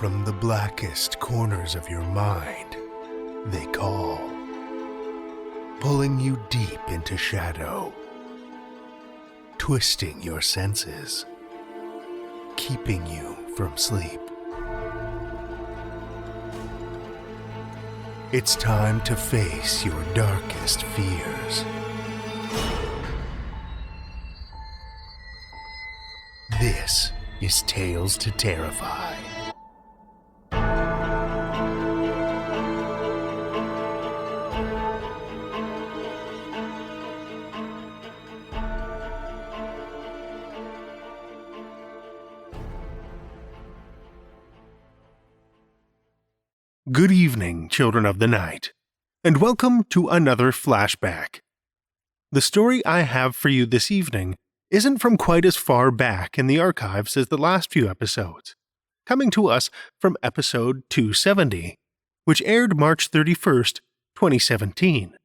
from the blackest corners of your mind, they call, pulling you deep into shadow, twisting your senses, keeping you from sleep. It's time to face your darkest fears. This is Tales to Terrify. Good evening, children of the night, and welcome to another Flashback. The story I have for you this evening isn't from quite as far back in the archives as the last few episodes, coming to us from episode 270, which aired March 31st, 2017.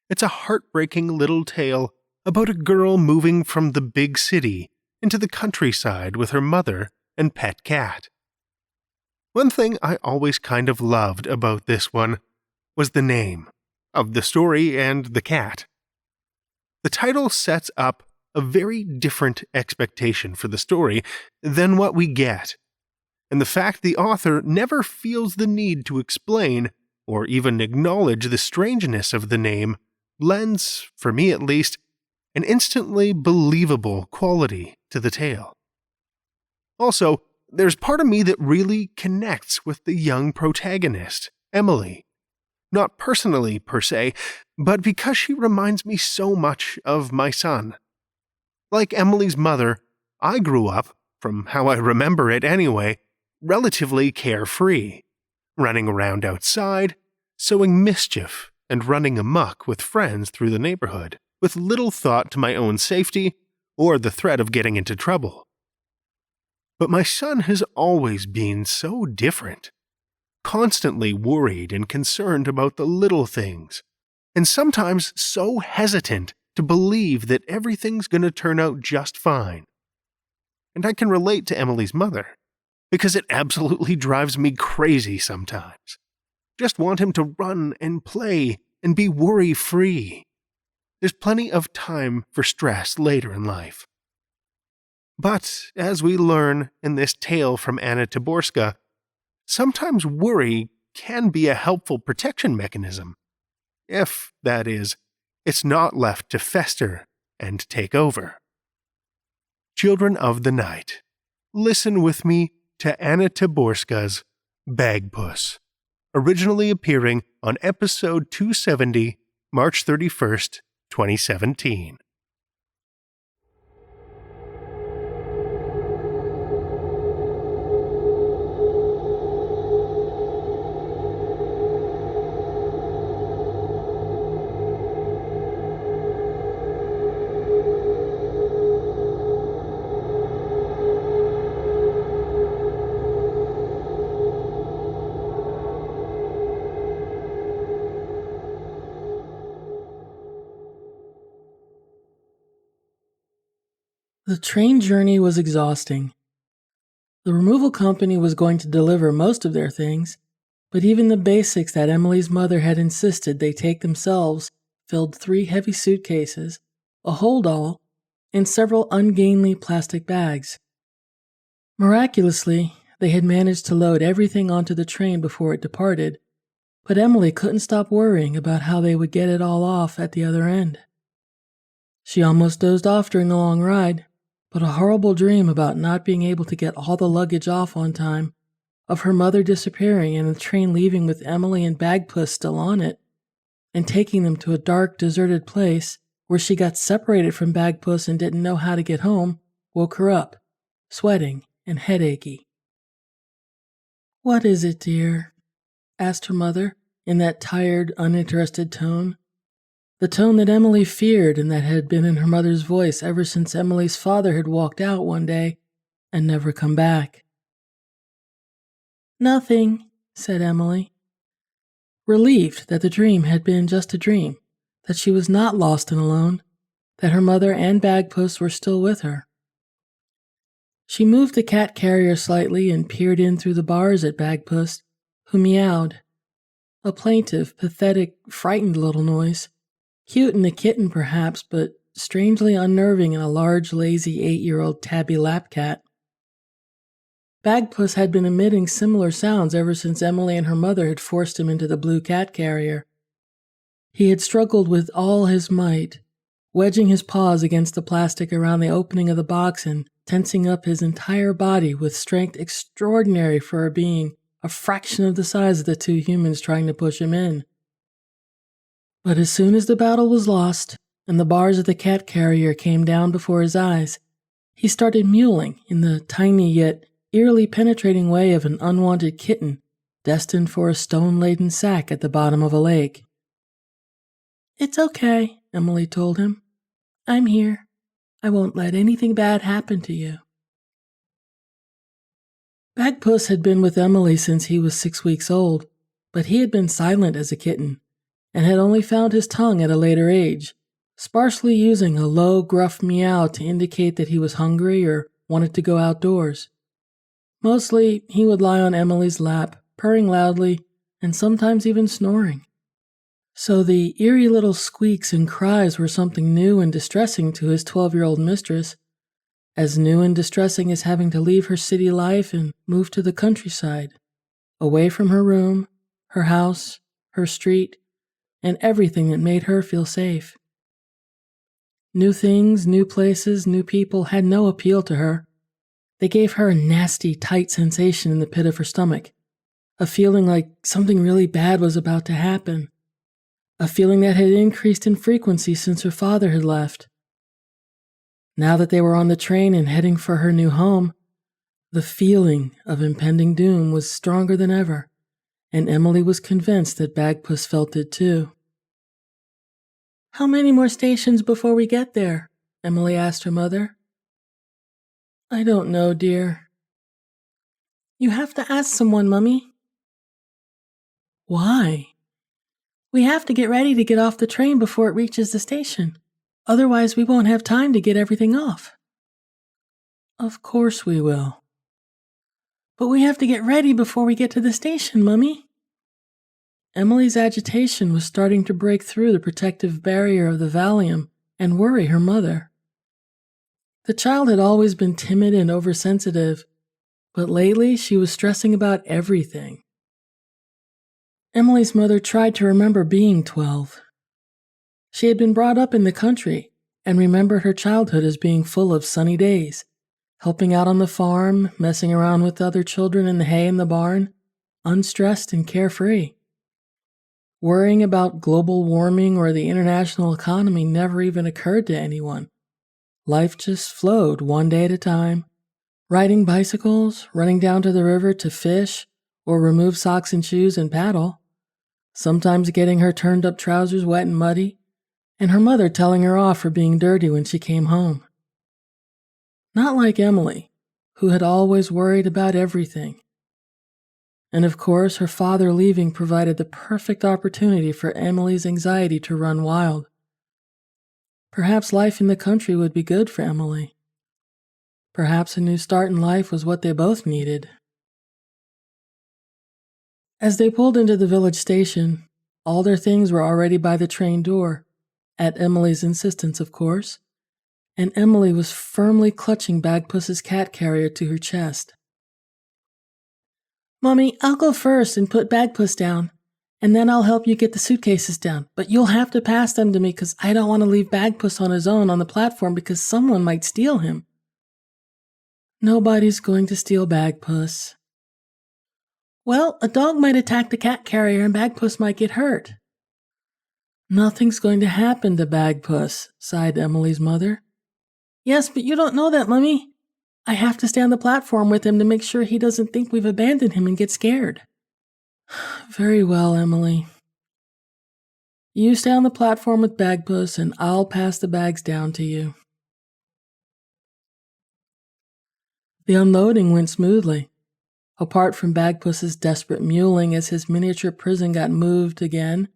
It's a heartbreaking little tale about a girl moving from the big city into the countryside with her mother and pet cat. One thing I always kind of loved about this one was the name of the story and the cat. The title sets up a very different expectation for the story than what we get, and the fact the author never feels the need to explain or even acknowledge the strangeness of the name lends, for me at least, an instantly believable quality to the tale. Also, there's part of me that really connects with the young protagonist, Emily. Not personally, per se, but because she reminds me so much of my son. Like Emily's mother, I grew up, from how I remember it anyway, relatively carefree, running around outside, sowing mischief, and running amok with friends through the neighborhood, with little thought to my own safety or the threat of getting into trouble. But my son has always been so different, constantly worried and concerned about the little things, and sometimes so hesitant to believe that everything's going to turn out just fine. And I can relate to Emily's mother, because it absolutely drives me crazy sometimes. Just want him to run and play and be worry-free. There's plenty of time for stress later in life. But, as we learn in this tale from Anna Taborska, sometimes worry can be a helpful protection mechanism. If, that is, it's not left to fester and take over. Children of the night, listen with me to Anna Taborska's Bagpuss, originally appearing on episode 270, March 31st, 2017. The train journey was exhausting. The removal company was going to deliver most of their things, but even the basics that Emily's mother had insisted they take themselves filled 3 heavy suitcases, a hold-all, and several ungainly plastic bags. Miraculously, they had managed to load everything onto the train before it departed, but Emily couldn't stop worrying about how they would get it all off at the other end. She almost dozed off during the long ride, but a horrible dream about not being able to get all the luggage off on time, of her mother disappearing and the train leaving with Emily and Bagpuss still on it, and taking them to a dark, deserted place where she got separated from Bagpuss and didn't know how to get home, woke her up, sweating and headachy. "What is it, dear?" asked her mother, in that tired, uninterested tone. The tone that Emily feared and that had been in her mother's voice ever since Emily's father had walked out one day and never come back. "Nothing," said Emily, relieved that the dream had been just a dream, that she was not lost and alone, that her mother and Bagpuss were still with her. She moved the cat carrier slightly and peered in through the bars at Bagpuss, who meowed. A plaintive, pathetic, frightened little noise. Cute in a kitten, perhaps, but strangely unnerving in a large, lazy 8-year-old tabby lap cat. Bagpuss had been emitting similar sounds ever since Emily and her mother had forced him into the blue cat carrier. He had struggled with all his might, wedging his paws against the plastic around the opening of the box and tensing up his entire body with strength extraordinary for a being a fraction of the size of the two humans trying to push him in. But as soon as the battle was lost and the bars of the cat carrier came down before his eyes, he started mewling in the tiny yet eerily penetrating way of an unwanted kitten destined for a stone-laden sack at the bottom of a lake. "It's okay," Emily told him. "I'm here. I won't let anything bad happen to you." Bagpuss had been with Emily since he was 6 weeks old, but he had been silent as a kitten, and had only found his tongue at a later age, sparsely using a low, gruff meow to indicate that he was hungry or wanted to go outdoors. Mostly, he would lie on Emily's lap, purring loudly, and sometimes even snoring. So the eerie little squeaks and cries were something new and distressing to his 12-year-old mistress, as new and distressing as having to leave her city life and move to the countryside, away from her room, her house, her street, and everything that made her feel safe. New things, new places, new people had no appeal to her. They gave her a nasty, tight sensation in the pit of her stomach, a feeling like something really bad was about to happen, a feeling that had increased in frequency since her father had left. Now that they were on the train and heading for her new home, the feeling of impending doom was stronger than ever, and Emily was convinced that Bagpuss felt it too. "How many more stations before we get there?" Emily asked her mother. "I don't know, dear." "You have to ask someone, Mummy." "Why?" "We have to get ready to get off the train before it reaches the station. Otherwise, we won't have time to get everything off." "Of course we will." "But we have to get ready before we get to the station, Mummy." Emily's agitation was starting to break through the protective barrier of the Valium and worry her mother. The child had always been timid and oversensitive, but lately she was stressing about everything. Emily's mother tried to remember being 12. She had been brought up in the country and remembered her childhood as being full of sunny days, helping out on the farm, messing around with other children in the hay in the barn, unstressed and carefree. Worrying about global warming or the international economy never even occurred to anyone. Life just flowed one day at a time, riding bicycles, running down to the river to fish or remove socks and shoes and paddle, sometimes getting her turned-up trousers wet and muddy, and her mother telling her off for being dirty when she came home. Not like Emily, who had always worried about everything. And of course, her father leaving provided the perfect opportunity for Emily's anxiety to run wild. Perhaps life in the country would be good for Emily. Perhaps a new start in life was what they both needed. As they pulled into the village station, all their things were already by the train door, at Emily's insistence, of course, and Emily was firmly clutching Bagpuss's cat carrier to her chest. "Mommy, I'll go first and put Bagpuss down, and then I'll help you get the suitcases down, but you'll have to pass them to me because I don't want to leave Bagpuss on his own on the platform because someone might steal him." "Nobody's going to steal Bagpuss." "Well, a dog might attack the cat carrier and Bagpuss might get hurt." "Nothing's going to happen to Bagpuss," sighed Emily's mother. "Yes, but you don't know that, Mummy. I have to stay on the platform with him to make sure he doesn't think we've abandoned him and get scared." "Very well, Emily. You stay on the platform with Bagpuss and I'll pass the bags down to you." The unloading went smoothly, apart from Bagpuss's desperate mewling as his miniature prison got moved again,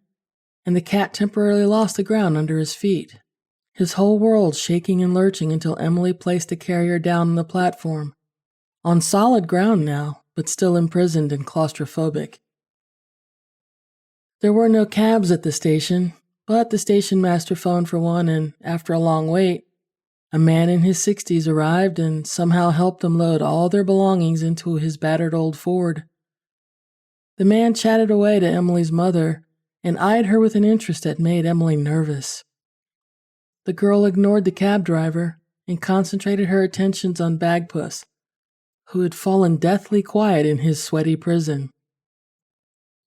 and the cat temporarily lost the ground under his feet, his whole world shaking and lurching until Emily placed the carrier down on the platform, on solid ground now, but still imprisoned and claustrophobic. There were no cabs at the station, but the station master phoned for one, and after a long wait, a man in his 60s arrived and somehow helped them load all their belongings into his battered old Ford. The man chatted away to Emily's mother and eyed her with an interest that made Emily nervous. The girl ignored the cab driver and concentrated her attentions on Bagpuss, who had fallen deathly quiet in his sweaty prison.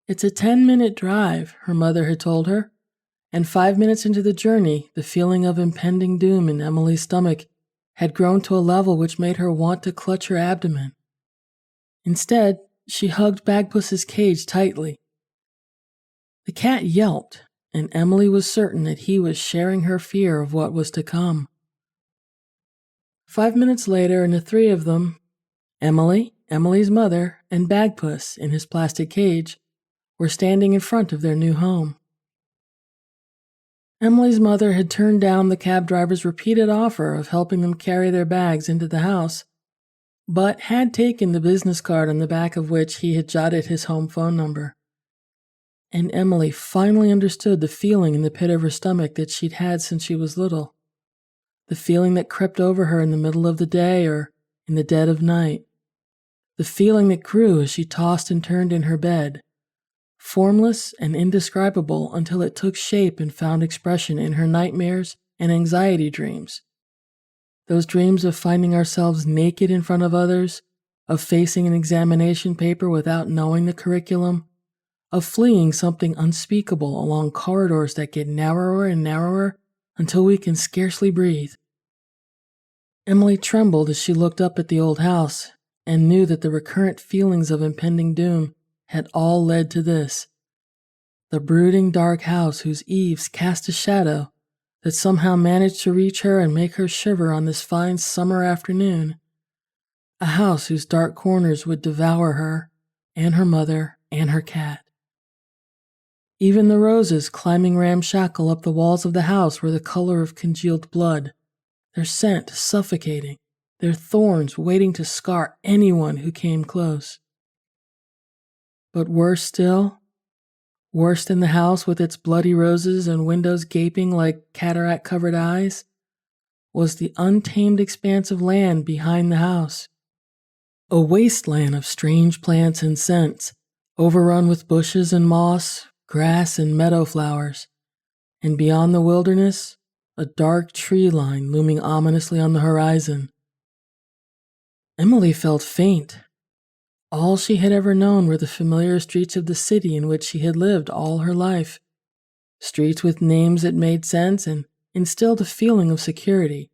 "It's a 10-minute drive," her mother had told her, and 5 minutes into the journey, the feeling of impending doom in Emily's stomach had grown to a level which made her want to clutch her abdomen. Instead, she hugged Bagpuss's cage tightly. The cat yelped, and Emily was certain that he was sharing her fear of what was to come. 5 minutes later, and the three of them, Emily, Emily's mother, and Bagpuss in his plastic cage, were standing in front of their new home. Emily's mother had turned down the cab driver's repeated offer of helping them carry their bags into the house, but had taken the business card on the back of which he had jotted his home phone number. And Emily finally understood the feeling in the pit of her stomach that she'd had since she was little, the feeling that crept over her in the middle of the day or in the dead of night, the feeling that grew as she tossed and turned in her bed, formless and indescribable until it took shape and found expression in her nightmares and anxiety dreams. Those dreams of finding ourselves naked in front of others, of facing an examination paper without knowing the curriculum, of fleeing something unspeakable along corridors that get narrower and narrower until we can scarcely breathe. Emily trembled as she looked up at the old house and knew that the recurrent feelings of impending doom had all led to this. The brooding dark house whose eaves cast a shadow that somehow managed to reach her and make her shiver on this fine summer afternoon. A house whose dark corners would devour her and her mother and her cat. Even the roses climbing ramshackle up the walls of the house were the color of congealed blood, their scent suffocating, their thorns waiting to scar anyone who came close. But worse still, worse than the house with its bloody roses and windows gaping like cataract-covered eyes, was the untamed expanse of land behind the house. A wasteland of strange plants and scents, overrun with bushes and moss, grass and meadow flowers, and beyond the wilderness, a dark tree line looming ominously on the horizon. Emily felt faint. All she had ever known were the familiar streets of the city in which she had lived all her life, streets with names that made sense and instilled a feeling of security.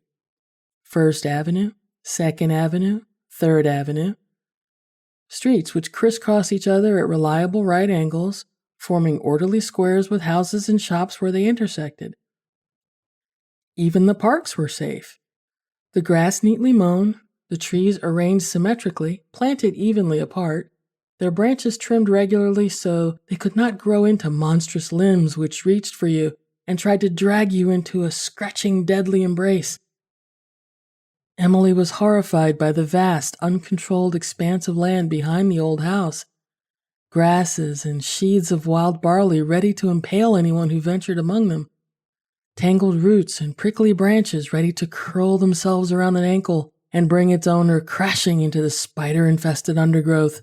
First Avenue, Second Avenue, Third Avenue. Streets which crisscross each other at reliable right angles, forming orderly squares with houses and shops where they intersected. Even the parks were safe. The grass neatly mown, the trees arranged symmetrically, planted evenly apart, their branches trimmed regularly so they could not grow into monstrous limbs which reached for you and tried to drag you into a scratching, deadly embrace. Emily was horrified by the vast, uncontrolled expanse of land behind the old house, grasses and sheaths of wild barley ready to impale anyone who ventured among them, tangled roots and prickly branches ready to curl themselves around an ankle and bring its owner crashing into the spider-infested undergrowth.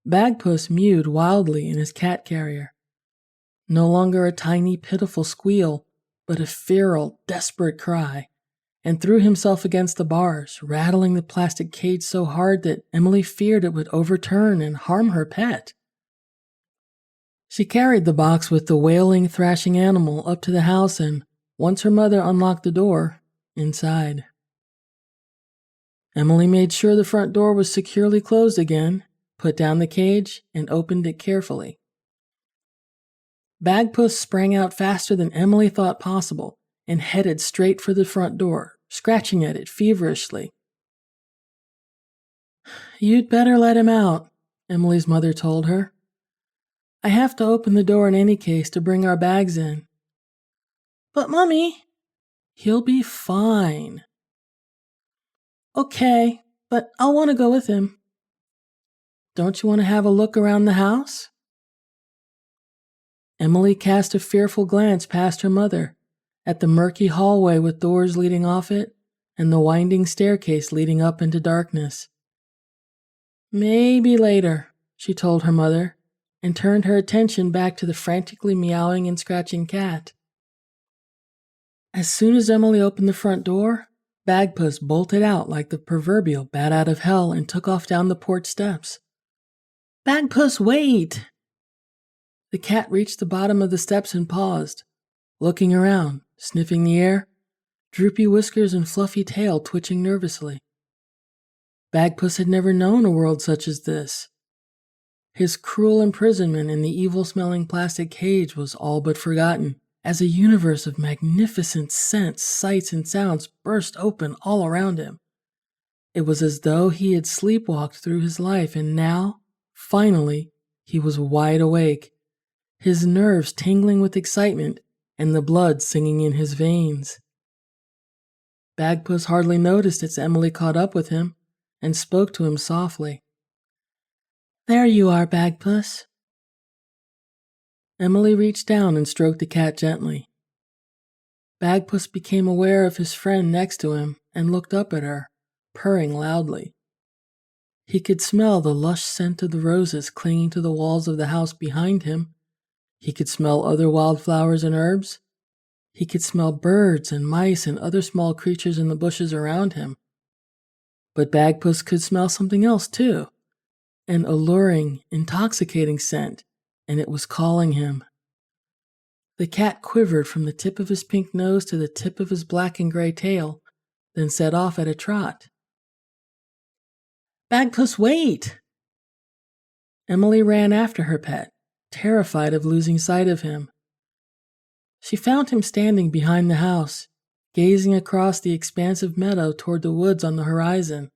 Bagpuss mewed wildly in his cat carrier, no longer a tiny, pitiful squeal, but a feral, desperate cry, and threw himself against the bars, rattling the plastic cage so hard that Emily feared it would overturn and harm her pet. She carried the box with the wailing, thrashing animal up to the house and, once her mother unlocked the door, inside. Emily made sure the front door was securely closed again, put down the cage, and opened it carefully. Bagpuss sprang out faster than Emily thought possible and headed straight for the front door, scratching at it feverishly. "You'd better let him out," Emily's mother told her. "I have to open the door in any case to bring our bags in." "But, Mummy..." "He'll be fine." "Okay, but I'll want to go with him. Don't you want to have a look around the house? Emily cast a fearful glance past her mother, at the murky hallway with doors leading off it, and the winding staircase leading up into darkness. Maybe later, she told her mother, and turned her attention back to the frantically meowing and scratching cat. As soon as Emily opened the front door, Bagpuss bolted out like the proverbial bat out of hell and took off down the porch steps. Bagpuss, wait! The cat reached the bottom of the steps and paused, looking around, sniffing the air, droopy whiskers and fluffy tail twitching nervously. Bagpuss had never known a world such as this. His cruel imprisonment in the evil-smelling plastic cage was all but forgotten, as a universe of magnificent scents, sights, and sounds burst open all around him. It was as though he had sleepwalked through his life, and now, finally, he was wide awake, his nerves tingling with excitement and the blood singing in his veins. Bagpuss hardly noticed as Emily caught up with him and spoke to him softly. There you are, Bagpuss. Emily reached down and stroked the cat gently. Bagpuss became aware of his friend next to him and looked up at her, purring loudly. He could smell the lush scent of the roses clinging to the walls of the house behind him. He could smell other wildflowers and herbs. He could smell birds and mice and other small creatures in the bushes around him. But Bagpuss could smell something else too, an alluring, intoxicating scent, and it was calling him. The cat quivered from the tip of his pink nose to the tip of his black and gray tail, then set off at a trot. Bagpuss, wait! Emily ran after her pet, terrified of losing sight of him. She found him standing behind the house, gazing across the expansive meadow toward the woods on the horizon.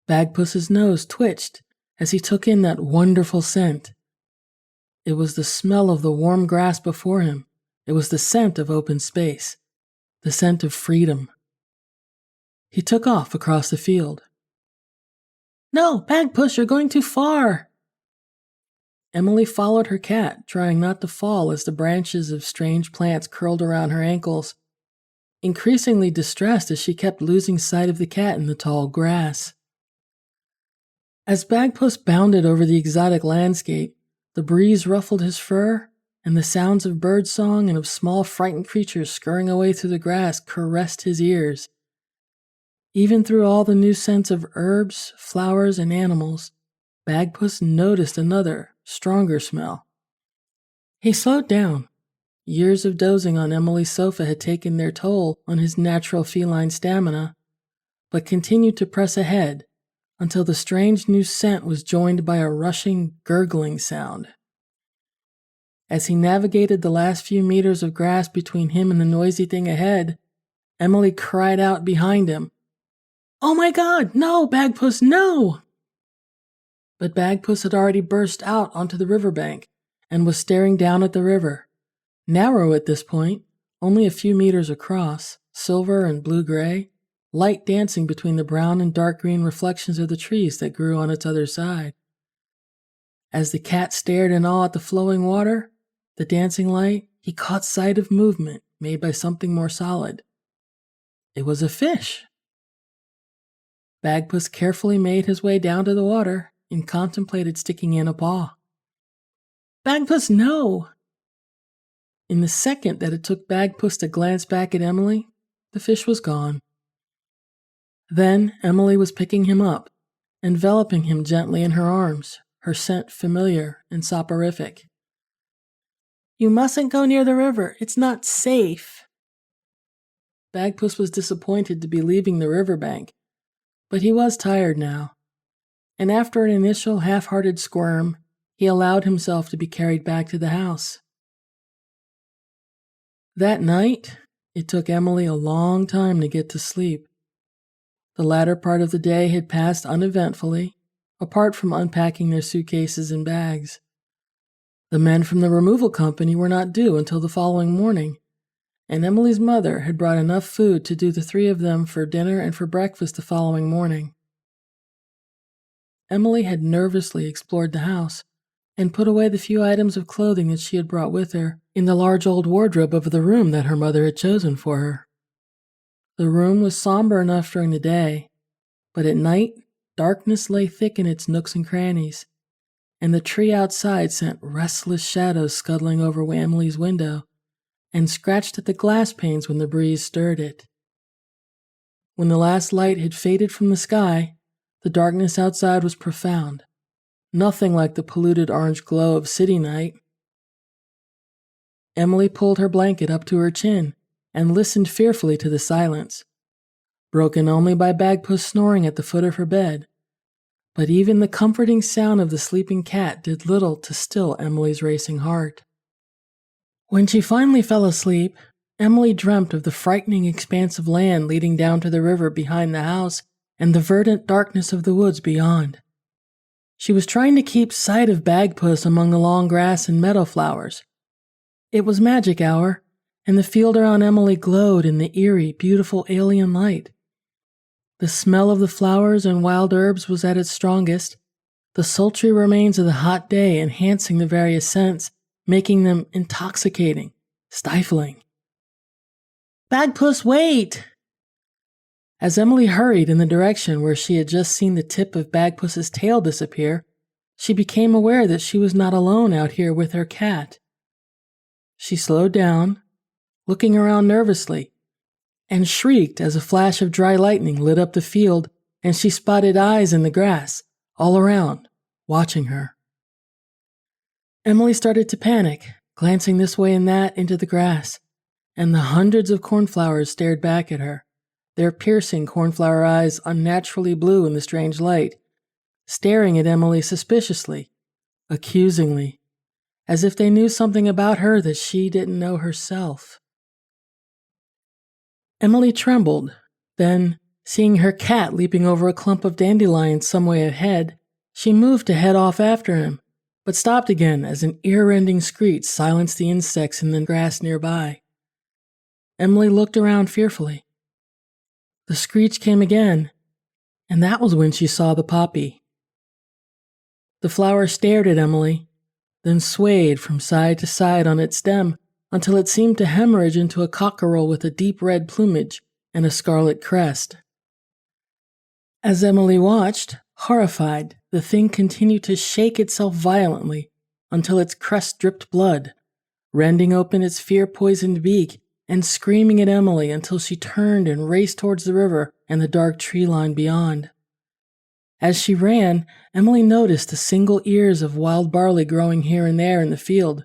Bagpuss's nose twitched as he took in that wonderful scent. It was the smell of the warm grass before him. It was the scent of open space, the scent of freedom. He took off across the field. No, Bagpuss, you're going too far! Emily followed her cat, trying not to fall as the branches of strange plants curled around her ankles, increasingly distressed as she kept losing sight of the cat in the tall grass. As Bagpuss bounded over the exotic landscape, the breeze ruffled his fur, and the sounds of birdsong and of small frightened creatures scurrying away through the grass caressed his ears. Even through all the new scents of herbs, flowers, and animals, Bagpuss noticed another, stronger smell. He slowed down. Years of dozing on Emily's sofa had taken their toll on his natural feline stamina, but continued to press ahead until the strange new scent was joined by a rushing, gurgling sound. As he navigated the last few meters of grass between him and the noisy thing ahead, Emily cried out behind him, "Oh my God, no, Bagpuss, no!" But Bagpuss had already burst out onto the riverbank and was staring down at the river, narrow at this point, only a few meters across, silver and blue-gray, light dancing between the brown and dark green reflections of the trees that grew on its other side. As the cat stared in awe at the flowing water, the dancing light, he caught sight of movement made by something more solid. It was a fish. Bagpuss carefully made his way down to the water and contemplated sticking in a paw. Bagpuss, no! In the second that it took Bagpuss to glance back at Emily, the fish was gone. Then Emily was picking him up, enveloping him gently in her arms, her scent familiar and soporific. You mustn't go near the river. It's not safe. Bagpuss was disappointed to be leaving the riverbank, but he was tired now, and after an initial half-hearted squirm, he allowed himself to be carried back to the house. That night, it took Emily a long time to get to sleep. The latter part of the day had passed uneventfully, apart from unpacking their suitcases and bags. The men from the removal company were not due until the following morning, and Emily's mother had brought enough food to do the three of them for dinner and for breakfast the following morning. Emily had nervously explored the house and put away the few items of clothing that she had brought with her in the large old wardrobe of the room that her mother had chosen for her. The room was somber enough during the day, but at night, darkness lay thick in its nooks and crannies, and the tree outside sent restless shadows scuttling over Emily's window and scratched at the glass panes when the breeze stirred it. When the last light had faded from the sky, the darkness outside was profound, nothing like the polluted orange glow of city night. Emily pulled her blanket up to her chin and listened fearfully to the silence, broken only by Bagpuss snoring at the foot of her bed. But even the comforting sound of the sleeping cat did little to still Emily's racing heart. When she finally fell asleep, Emily dreamt of the frightening expanse of land leading down to the river behind the house and the verdant darkness of the woods beyond. She was trying to keep sight of Bagpuss among the long grass and meadow flowers. It was magic hour, and the field around Emily glowed in the eerie, beautiful alien light. The smell of the flowers and wild herbs was at its strongest, the sultry remains of the hot day enhancing the various scents, making them intoxicating, stifling. "Bagpuss, wait!" As Emily hurried in the direction where she had just seen the tip of Bagpuss's tail disappear, she became aware that she was not alone out here with her cat. She slowed down, looking around nervously, and shrieked as a flash of dry lightning lit up the field and she spotted eyes in the grass, all around, watching her. Emily started to panic, glancing this way and that into the grass, and the hundreds of cornflowers stared back at her, their piercing cornflower eyes unnaturally blue in the strange light, staring at Emily suspiciously, accusingly, as if they knew something about her that she didn't know herself. Emily trembled, then, seeing her cat leaping over a clump of dandelions some way ahead, she moved to head off after him, but stopped again as an ear-rending screech silenced the insects in the grass nearby. Emily looked around fearfully. The screech came again, and that was when she saw the poppy. The flower stared at Emily, then swayed from side to side on its stem until it seemed to hemorrhage into a cockerel with a deep red plumage and a scarlet crest. As Emily watched, horrified, the thing continued to shake itself violently until its crest dripped blood, rending open its fear-poisoned beak and screaming at Emily until she turned and raced towards the river and the dark tree line beyond. As she ran, Emily noticed the single ears of wild barley growing here and there in the field.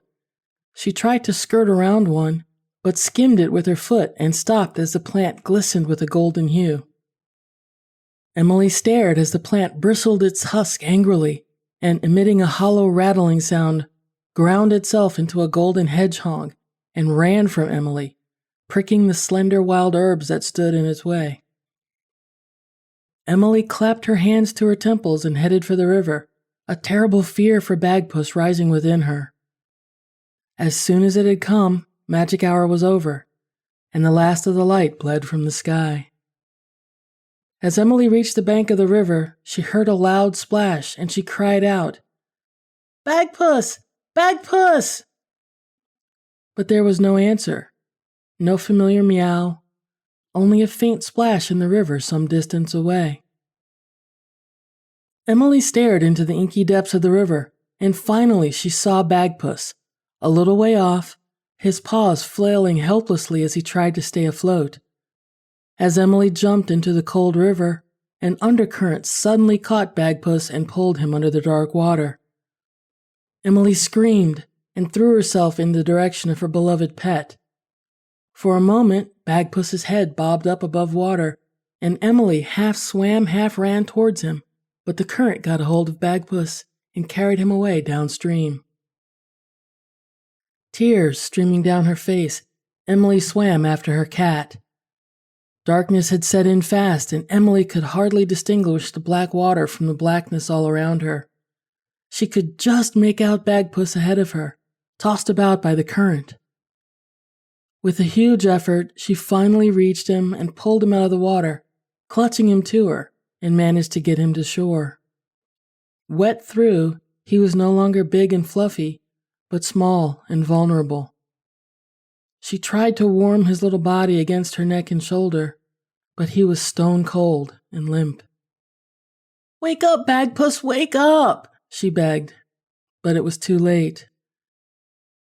She tried to skirt around one, but skimmed it with her foot and stopped as the plant glistened with a golden hue. Emily stared as the plant bristled its husk angrily and, emitting a hollow rattling sound, ground itself into a golden hedgehog and ran from Emily, pricking the slender wild herbs that stood in its way. Emily clapped her hands to her temples and headed for the river, a terrible fear for Bagpuss rising within her. As soon as it had come, magic hour was over, and the last of the light bled from the sky. As Emily reached the bank of the river, she heard a loud splash, and she cried out, "Bagpuss! Bagpuss!" But there was no answer, no familiar meow, only a faint splash in the river some distance away. Emily stared into the inky depths of the river, and finally she saw Bagpuss, a little way off, his paws flailing helplessly as he tried to stay afloat. As Emily jumped into the cold river, an undercurrent suddenly caught Bagpuss and pulled him under the dark water. Emily screamed and threw herself in the direction of her beloved pet. For a moment, Bagpuss's head bobbed up above water, and Emily half swam, half ran towards him, but the current got a hold of Bagpuss and carried him away downstream. Tears streaming down her face, Emily swam after her cat. Darkness had set in fast, and Emily could hardly distinguish the black water from the blackness all around her. She could just make out Bagpuss ahead of her, tossed about by the current. With a huge effort, she finally reached him and pulled him out of the water, clutching him to her, and managed to get him to shore. Wet through, he was no longer big and fluffy, but small and vulnerable. She tried to warm his little body against her neck and shoulder, but he was stone cold and limp. "Wake up, Bagpuss, wake up!" she begged, but it was too late.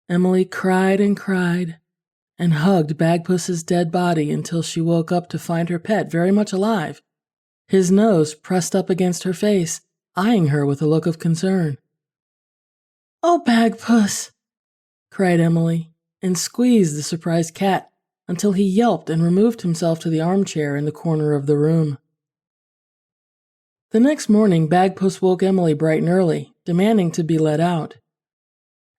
Emily cried and hugged Bagpuss's dead body until she woke up to find her pet very much alive, his nose pressed up against her face, eyeing her with a look of concern. "Oh, Bagpuss!" cried Emily, and squeezed the surprised cat until he yelped and removed himself to the armchair in the corner of the room. The next morning, Bagpuss woke Emily bright and early, demanding to be let out.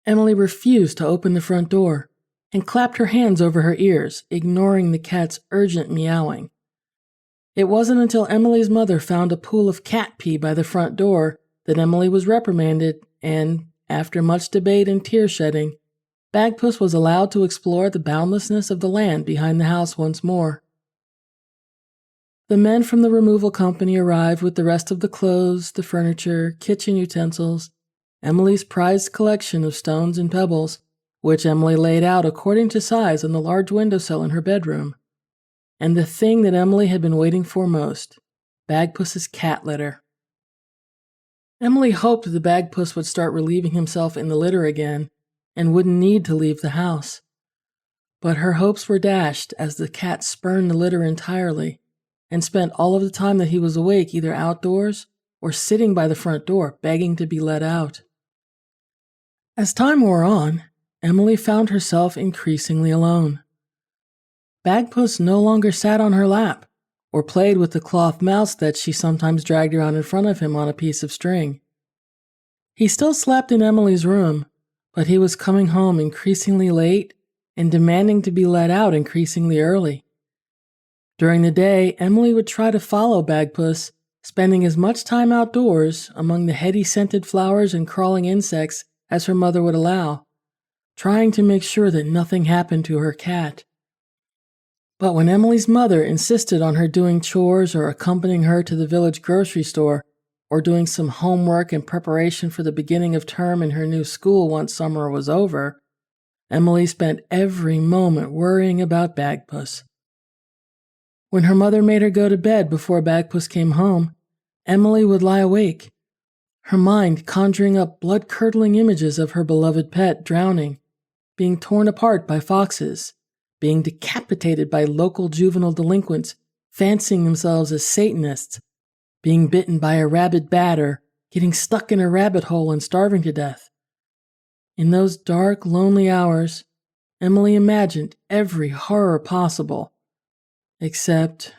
Emily refused to open the front door and clapped her hands over her ears, ignoring the cat's urgent meowing. It wasn't until Emily's mother found a pool of cat pee by the front door that Emily was reprimanded, and, after much debate and tear-shedding, Bagpuss was allowed to explore the boundlessness of the land behind the house once more. The men from the removal company arrived with the rest of the clothes, the furniture, kitchen utensils, Emily's prized collection of stones and pebbles, which Emily laid out according to size on the large windowsill in her bedroom, and the thing that Emily had been waiting for most, Bagpuss's cat litter. Emily hoped the Bagpuss would start relieving himself in the litter again and wouldn't need to leave the house. But her hopes were dashed as the cat spurned the litter entirely and spent all of the time that he was awake either outdoors or sitting by the front door begging to be let out. As time wore on, Emily found herself increasingly alone. Bagpuss no longer sat on her lap or played with the cloth mouse that she sometimes dragged around in front of him on a piece of string. He still slept in Emily's room, but he was coming home increasingly late and demanding to be let out increasingly early. During the day, Emily would try to follow Bagpuss, spending as much time outdoors among the heady scented flowers and crawling insects as her mother would allow, trying to make sure that nothing happened to her cat. But when Emily's mother insisted on her doing chores or accompanying her to the village grocery store or doing some homework in preparation for the beginning of term in her new school once summer was over, Emily spent every moment worrying about Bagpuss. When her mother made her go to bed before Bagpuss came home, Emily would lie awake, her mind conjuring up blood-curdling images of her beloved pet drowning, being torn apart by foxes, being decapitated by local juvenile delinquents fancying themselves as Satanists, being bitten by a rabid bat or getting stuck in a rabbit hole and starving to death. In those dark, lonely hours, Emily imagined every horror possible, except...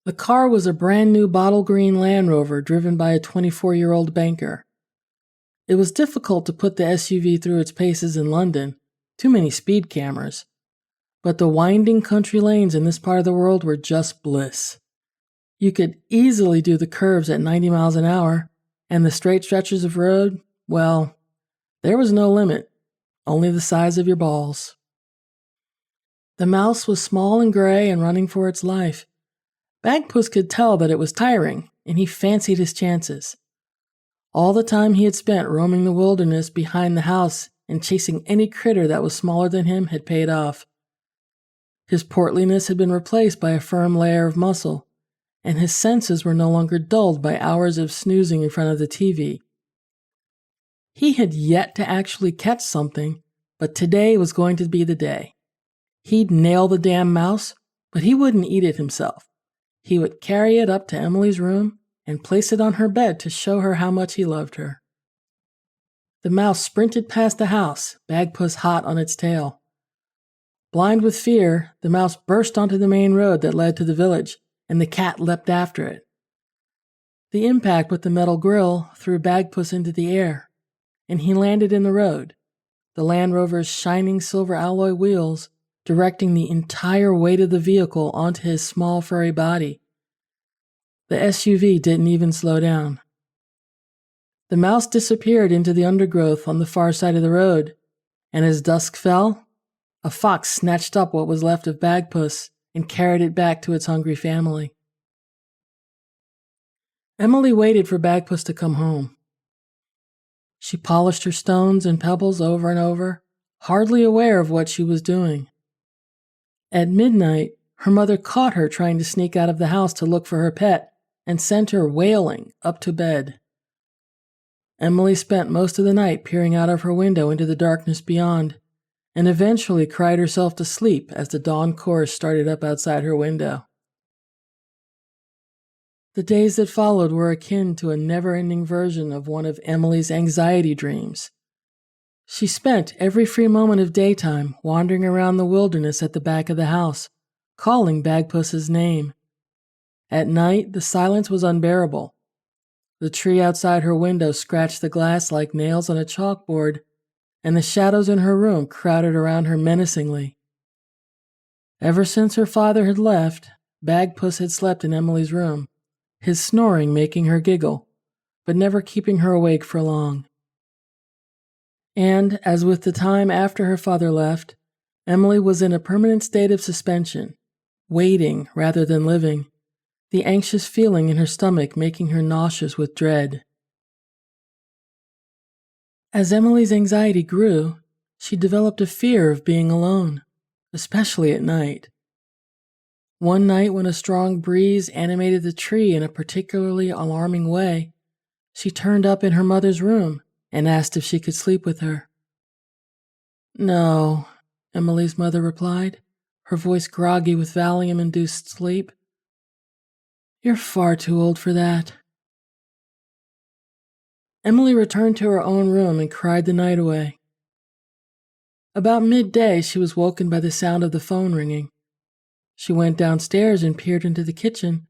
The car was a brand new bottle green Land Rover driven by a 24-year-old banker. It was difficult to put the SUV through its paces in London, too many speed cameras, but the winding country lanes in this part of the world were just bliss. You could easily do the curves at 90 miles an hour, and the straight stretches of road, well, there was no limit, only the size of your balls. The mouse was small and gray and running for its life. Bagpuss could tell that it was tiring, and he fancied his chances. All the time he had spent roaming the wilderness behind the house and chasing any critter that was smaller than him had paid off. His portliness had been replaced by a firm layer of muscle, and his senses were no longer dulled by hours of snoozing in front of the TV. He had yet to actually catch something, but today was going to be the day. He'd nail the damn mouse, but he wouldn't eat it himself. He would carry it up to Emily's room and place it on her bed to show her how much he loved her. The mouse sprinted past the house, Bagpuss hot on its tail. Blind with fear, the mouse burst onto the main road that led to the village, and the cat leapt after it. The impact with the metal grill threw Bagpuss into the air, and he landed in the road, the Land Rover's shining silver alloy wheels directing the entire weight of the vehicle onto his small furry body. The SUV didn't even slow down. The mouse disappeared into the undergrowth on the far side of the road, and as dusk fell, a fox snatched up what was left of Bagpuss and carried it back to its hungry family. Emily waited for Bagpuss to come home. She polished her stones and pebbles over and over, hardly aware of what she was doing. At midnight, her mother caught her trying to sneak out of the house to look for her pet and sent her wailing up to bed. Emily spent most of the night peering out of her window into the darkness beyond, and eventually cried herself to sleep as the dawn chorus started up outside her window. The days that followed were akin to a never-ending version of one of Emily's anxiety dreams. She spent every free moment of daytime wandering around the wilderness at the back of the house, calling Bagpuss's name. At night, the silence was unbearable. The tree outside her window scratched the glass like nails on a chalkboard, and the shadows in her room crowded around her menacingly. Ever since her father had left, Bagpuss had slept in Emily's room, his snoring making her giggle, but never keeping her awake for long. And, as with the time after her father left, Emily was in a permanent state of suspension, waiting rather than living, the anxious feeling in her stomach making her nauseous with dread. As Emily's anxiety grew, she developed a fear of being alone, especially at night. One night, when a strong breeze animated the tree in a particularly alarming way, she turned up in her mother's room and asked if she could sleep with her. "No," Emily's mother replied, her voice groggy with Valium-induced sleep. "You're far too old for that." Emily returned to her own room and cried the night away. About midday, she was woken by the sound of the phone ringing. She went downstairs and peered into the kitchen,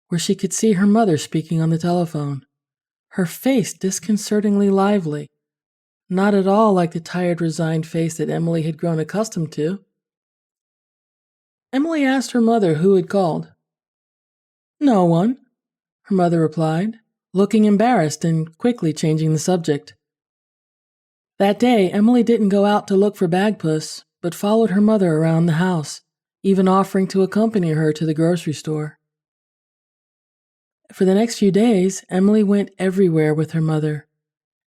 where she could see her mother speaking on the telephone, her face disconcertingly lively, not at all like the tired, resigned face that Emily had grown accustomed to. Emily asked her mother who had called. "No one," her mother replied, looking embarrassed and quickly changing the subject. That day, Emily didn't go out to look for Bagpuss, but followed her mother around the house, even offering to accompany her to the grocery store. For the next few days, Emily went everywhere with her mother,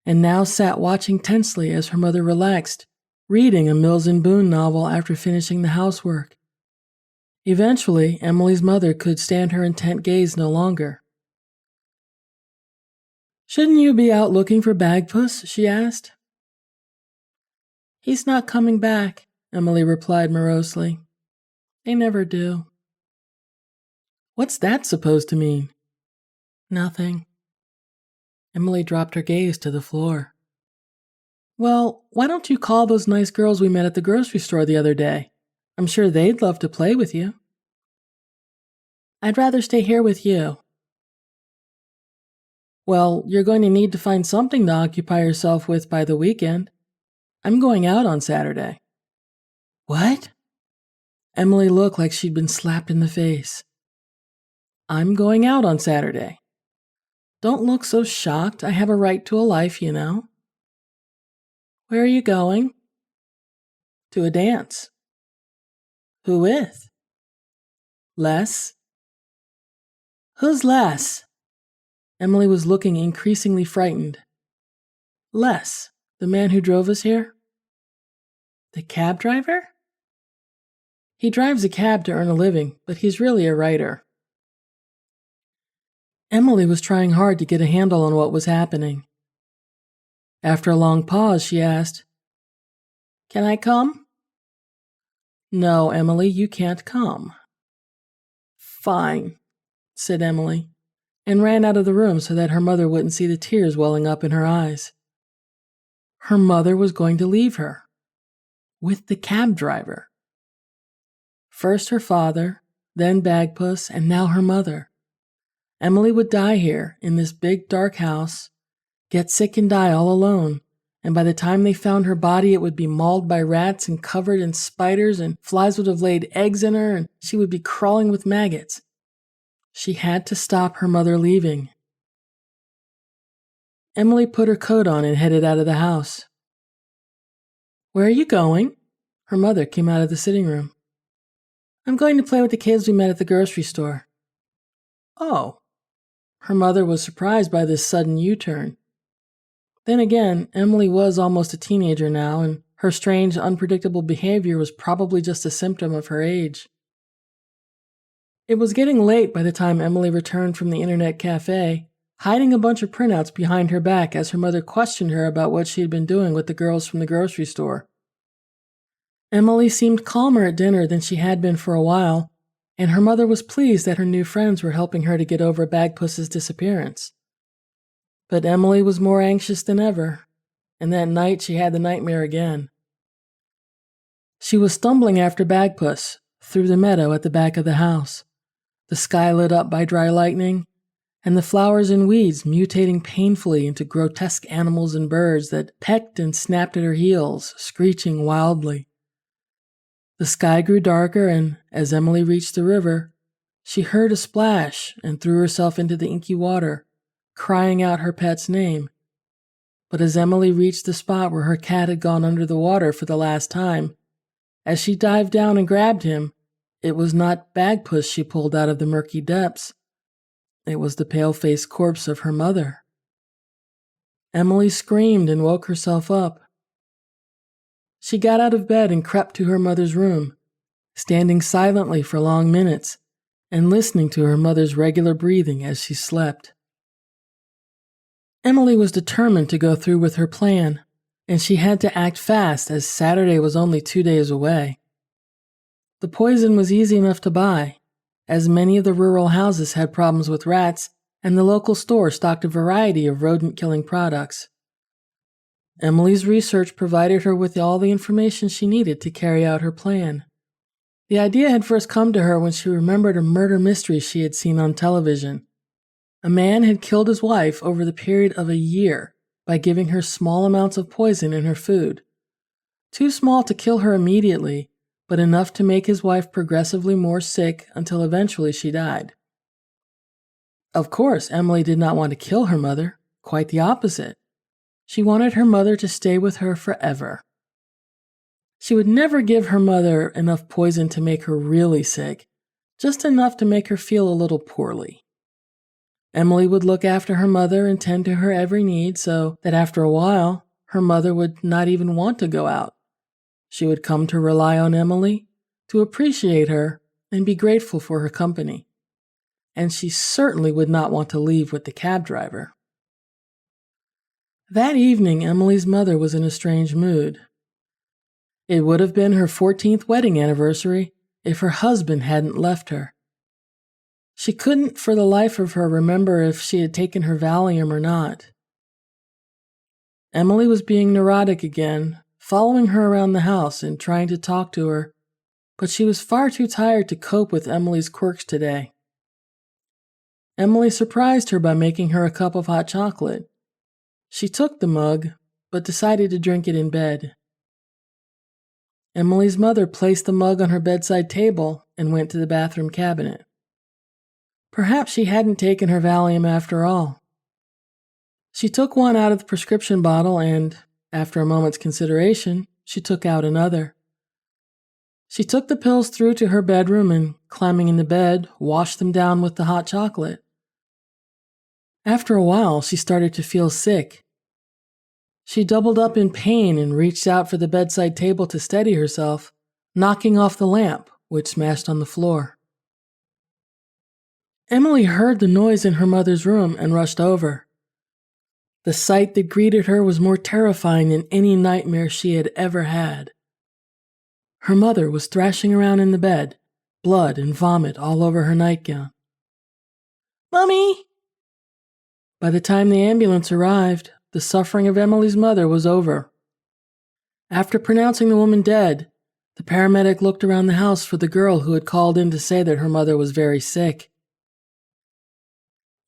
and now sat watching tensely as her mother relaxed, reading a Mills and Boon novel after finishing the housework. Eventually, Emily's mother could stand her intent gaze no longer. "Shouldn't you be out looking for Bagpuss?" she asked. "He's not coming back," Emily replied morosely. "They never do." "What's that supposed to mean?" "Nothing." Emily dropped her gaze to the floor. "Well, why don't you call those nice girls we met at the grocery store the other day? I'm sure they'd love to play with you." "I'd rather stay here with you." "Well, you're going to need to find something to occupy yourself with by the weekend. I'm going out on Saturday." "What?" Emily looked like she'd been slapped in the face. "I'm going out on Saturday." "Don't look so shocked. I have a right to a life, you know." "Where are you going?" "To a dance." "Who with?" "Les." "Who's Les?" Emily was looking increasingly frightened. "Les, the man who drove us here." "The cab driver?" "He drives a cab to earn a living, but he's really a writer." Emily was trying hard to get a handle on what was happening. After a long pause, she asked, "Can I come?" "No, Emily, you can't come." "Fine," said Emily, and ran out of the room so that her mother wouldn't see the tears welling up in her eyes. Her mother was going to leave her. With the cab driver. First her father, then Bagpuss, and now her mother. Emily would die here, in this big dark house, get sick and die all alone, and by the time they found her body it would be mauled by rats and covered in spiders, and flies would have laid eggs in her, and she would be crawling with maggots. She had to stop her mother leaving. Emily put her coat on and headed out of the house. "Where are you going?" her mother came out of the sitting room. "I'm going to play with the kids we met at the grocery store." "Oh." Her mother was surprised by this sudden U-turn. Then again, Emily was almost a teenager now, and her strange, unpredictable behavior was probably just a symptom of her age. It was getting late by the time Emily returned from the internet cafe, hiding a bunch of printouts behind her back as her mother questioned her about what she had been doing with the girls from the grocery store. Emily seemed calmer at dinner than she had been for a while, and her mother was pleased that her new friends were helping her to get over Bagpuss's disappearance. But Emily was more anxious than ever, and that night she had the nightmare again. She was stumbling after Bagpuss through the meadow at the back of the house, the sky lit up by dry lightning, and the flowers and weeds mutating painfully into grotesque animals and birds that pecked and snapped at her heels, screeching wildly. The sky grew darker, and as Emily reached the river, she heard a splash and threw herself into the inky water, crying out her pet's name. But as Emily reached the spot where her cat had gone under the water for the last time, as she dived down and grabbed him, it was not Bagpuss she pulled out of the murky depths. It was the pale-faced corpse of her mother. Emily screamed and woke herself up. She got out of bed and crept to her mother's room, standing silently for long minutes and listening to her mother's regular breathing as she slept. Emily was determined to go through with her plan, and she had to act fast as Saturday was only 2 days away. The poison was easy enough to buy, as many of the rural houses had problems with rats, and the local store stocked a variety of rodent-killing products. Emily's research provided her with all the information she needed to carry out her plan. The idea had first come to her when she remembered a murder mystery she had seen on television. A man had killed his wife over the period of a year by giving her small amounts of poison in her food. Too small to kill her immediately, but enough to make his wife progressively more sick until eventually she died. Of course, Emily did not want to kill her mother, quite the opposite. She wanted her mother to stay with her forever. She would never give her mother enough poison to make her really sick, just enough to make her feel a little poorly. Emily would look after her mother and tend to her every need so that after a while, her mother would not even want to go out. She would come to rely on Emily, to appreciate her, and be grateful for her company. And she certainly would not want to leave with the cab driver. That evening, Emily's mother was in a strange mood. It would have been her 14th wedding anniversary if her husband hadn't left her. She couldn't for the life of her remember if she had taken her Valium or not. Emily was being neurotic again, following her around the house and trying to talk to her, but she was far too tired to cope with Emily's quirks today. Emily surprised her by making her a cup of hot chocolate. She took the mug, but decided to drink it in bed. Emily's mother placed the mug on her bedside table and went to the bathroom cabinet. Perhaps she hadn't taken her Valium after all. She took one out of the prescription bottle and, after a moment's consideration, she took out another. She took the pills through to her bedroom and, climbing into bed, washed them down with the hot chocolate. After a while, she started to feel sick. She doubled up in pain and reached out for the bedside table to steady herself, knocking off the lamp, which smashed on the floor. Emily heard the noise in her mother's room and rushed over. The sight that greeted her was more terrifying than any nightmare she had ever had. Her mother was thrashing around in the bed, blood and vomit all over her nightgown. "Mommy!" By the time the ambulance arrived, the suffering of Emily's mother was over. After pronouncing the woman dead, the paramedic looked around the house for the girl who had called in to say that her mother was very sick.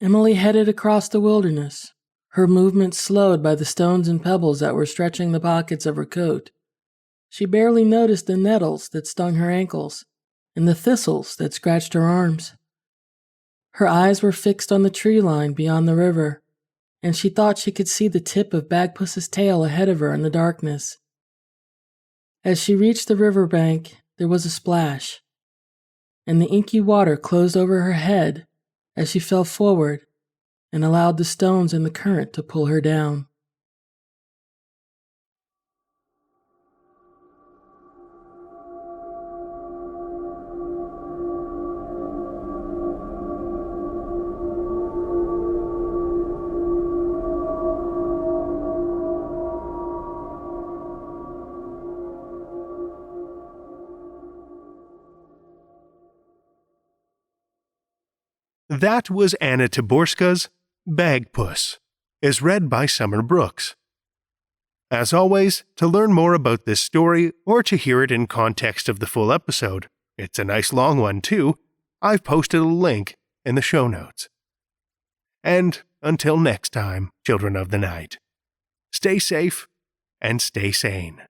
Emily headed across the wilderness, her movements slowed by the stones and pebbles that were stretching the pockets of her coat. She barely noticed the nettles that stung her ankles and the thistles that scratched her arms. Her eyes were fixed on the tree line beyond the river, and she thought she could see the tip of Bagpuss's tail ahead of her in the darkness. As she reached the riverbank, there was a splash, and the inky water closed over her head as she fell forward and allowed the stones and the current to pull her down. That was Anna Taborska's Bagpuss, as read by Summer Brooks. As always, to learn more about this story or to hear it in context of the full episode, it's a nice long one too, I've posted a link in the show notes. And until next time, children of the night, stay safe and stay sane.